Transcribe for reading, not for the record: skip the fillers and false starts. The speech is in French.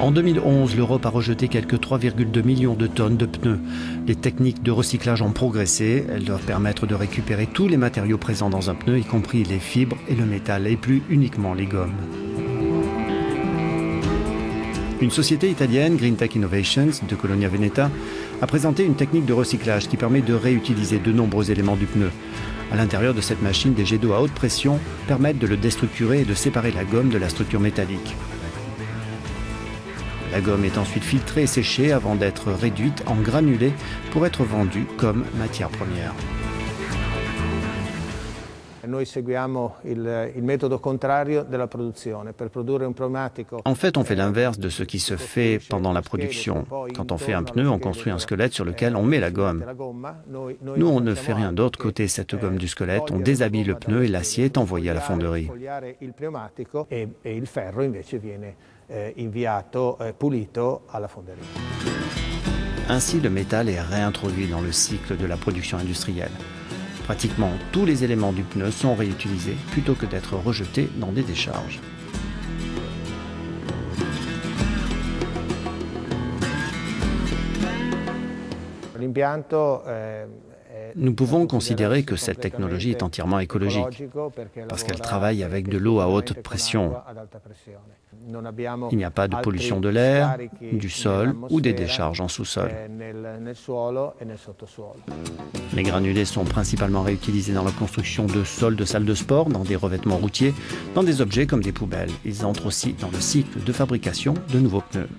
En 2011, l'Europe a rejeté quelques 3,2 millions de tonnes de pneus. Les techniques de recyclage ont progressé. Elles doivent permettre de récupérer tous les matériaux présents dans un pneu, y compris les fibres et le métal, et plus uniquement les gommes. Une société italienne, Green Tech Innovations, de Colonia Veneta, a présenté une technique de recyclage qui permet de réutiliser de nombreux éléments du pneu. À l'intérieur de cette machine, des jets d'eau à haute pression permettent de le déstructurer et de séparer la gomme de la structure métallique. La gomme est ensuite filtrée et séchée avant d'être réduite en granulés pour être vendue comme matière première. En fait, on fait l'inverse de ce qui se fait pendant la production. Quand on fait un pneu, on construit un squelette sur lequel on met la gomme. Nous, on ne fait rien d'autre côté cette gomme du squelette. On déshabille le pneu et l'acier est envoyé à la fonderie. Ainsi, le métal est réintroduit dans le cycle de la production industrielle. Pratiquement tous les éléments du pneu sont réutilisés plutôt que d'être rejetés dans des décharges. Nous pouvons considérer que cette technologie est entièrement écologique parce qu'elle travaille avec de l'eau à haute pression. Il n'y a pas de pollution de l'air, du sol ou des décharges en sous-sol. Les granulés sont principalement réutilisés dans la construction de sols de salles de sport, dans des revêtements routiers, dans des objets comme des poubelles. Ils entrent aussi dans le cycle de fabrication de nouveaux pneus.